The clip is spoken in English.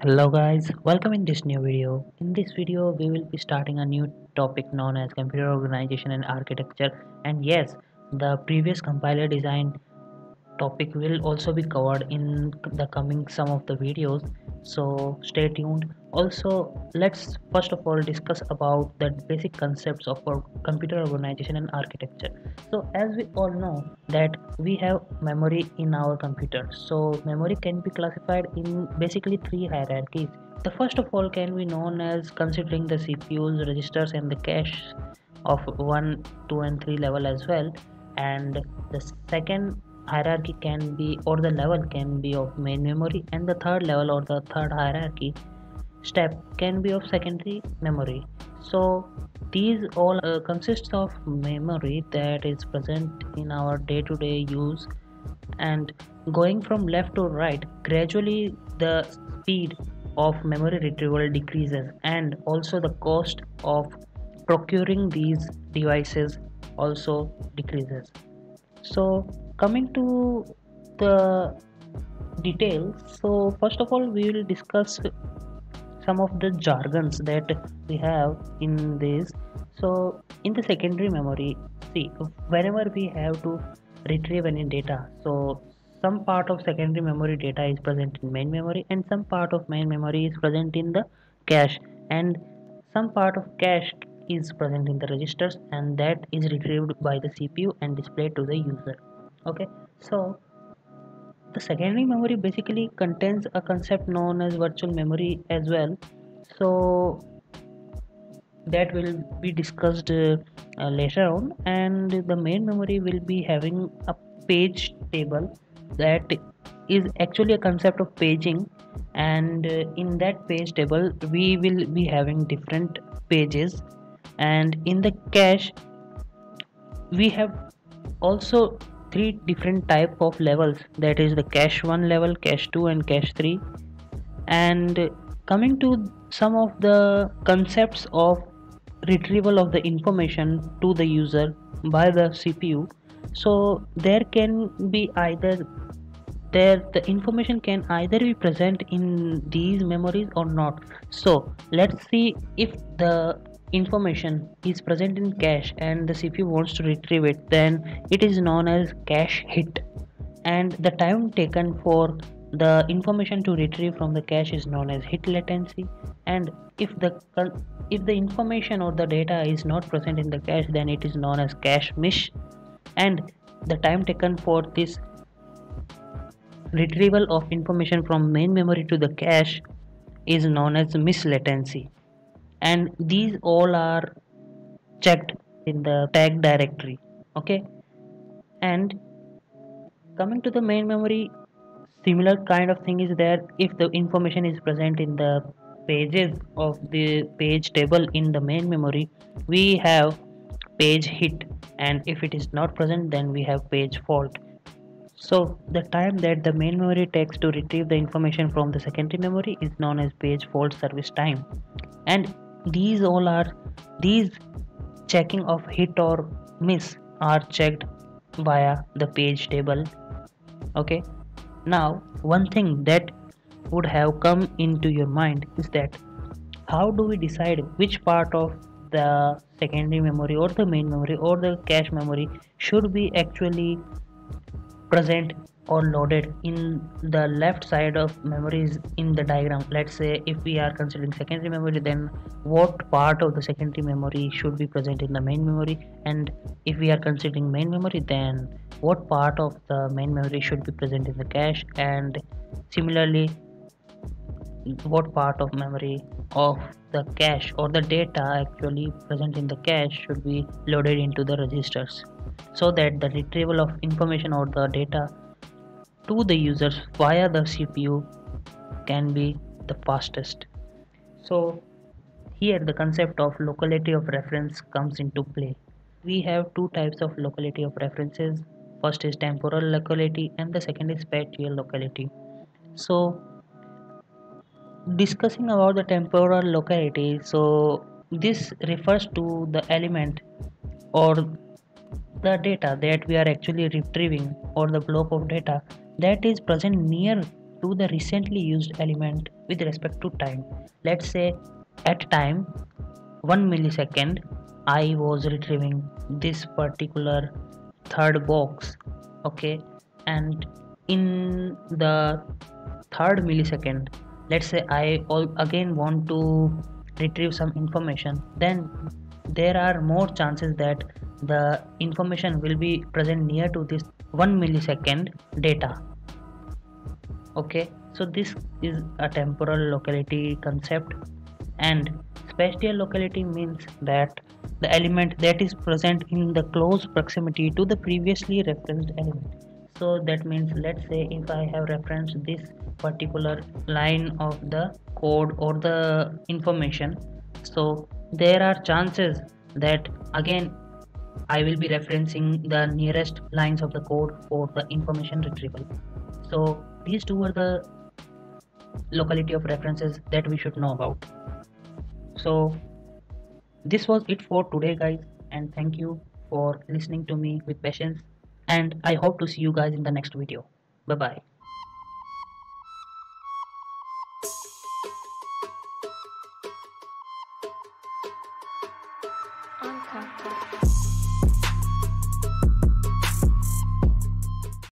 Hello guys, welcome in this new video. In this video we will be starting a new topic known as computer organization and architecture, and yes, the previous compiler design topic will also be covered in the coming some of the videos, so stay tuned. Also, let's first of all discuss about the basic concepts of our computer organization and architecture. So as we all know that we have memory in our computer, so memory can be classified in basically three hierarchies. The first of all can be known as considering the CPUs, registers and the cache of 1, 2 and 3 level as well, and the second hierarchy can be, or the level can be, of main memory, and the third level or the third hierarchy step can be of secondary memory. So these all consists of memory that is present in our day-to-day use, and going from left to right, gradually the speed of memory retrieval decreases, and also the cost of procuring these devices also decreases. So coming to the details, so first of all we will discuss some of the jargons that we have in this. So in the secondary memory, see, whenever we have to retrieve any data, so some part of secondary memory data is present in main memory, and some part of main memory is present in the cache, and some part of cache is present in the registers, and that is retrieved by the CPU and displayed to the user. Okay, so the secondary memory basically contains a concept known as virtual memory as well. So that will be discussed later on, and the main memory will be having a page table that is actually a concept of paging, and in that page table we will be having different pages, and in the cache we have also three different type of levels, that is the cache 1 level, cache 2 and cache 3. And coming to some of the concepts of retrieval of the information to the user by the CPU, so there can be either, there the information can either be present in these memories or not. So let's see, if the information is present in cache and the CPU wants to retrieve it, then it is known as cache hit, and the time taken for the information to retrieve from the cache is known as hit latency. And if the information or the data is not present in the cache, then it is known as cache miss, and the time taken for this retrieval of information from main memory to the cache is known as miss latency, and these all are checked in the tag directory. Okay, and coming to the main memory, similar kind of thing is there. If the information is present in the pages of the page table in the main memory, we have page hit, and if it is not present, then we have page fault. So the time that the main memory takes to retrieve the information from the secondary memory is known as page fault service time, and these checking of hit or miss are checked via the page table. Okay, now one thing that would have come into your mind is that how do we decide which part of the secondary memory or the main memory or the cache memory should be actually present or loaded in the left side of memories in the diagram. Let's say if we are considering secondary memory, then what part of the secondary memory should be present in the main memory, and if we are considering main memory, then what part of the main memory should be present in the cache, and similarly what part of memory of the cache or the data actually present in the cache should be loaded into the registers, so that the retrieval of information or the data to the users via the CPU can be the fastest. So here the concept of locality of reference comes into play. We have two types of locality of references. First is temporal locality and the second is spatial locality. So discussing about the temporal locality, so this refers to the element or the data that we are actually retrieving, or the block of data that is present near to the recently used element with respect to time. Let's say at time 1 millisecond I was retrieving this particular third box, okay, and in the third millisecond, let's say I again want to retrieve some information, then there are more chances that the information will be present near to this 1 millisecond data. Okay, so this is a temporal locality concept, and spatial locality means that the element that is present in the close proximity to the previously referenced element. So that means, let's say if I have referenced this particular line of the code or the information, so there are chances that again I will be referencing the nearest lines of the code for the information retrieval. So these two are the locality of references that we should know about. So this was it for today, guys, and thank you for listening to me with patience, and I hope to see you guys in the next video. Bye bye.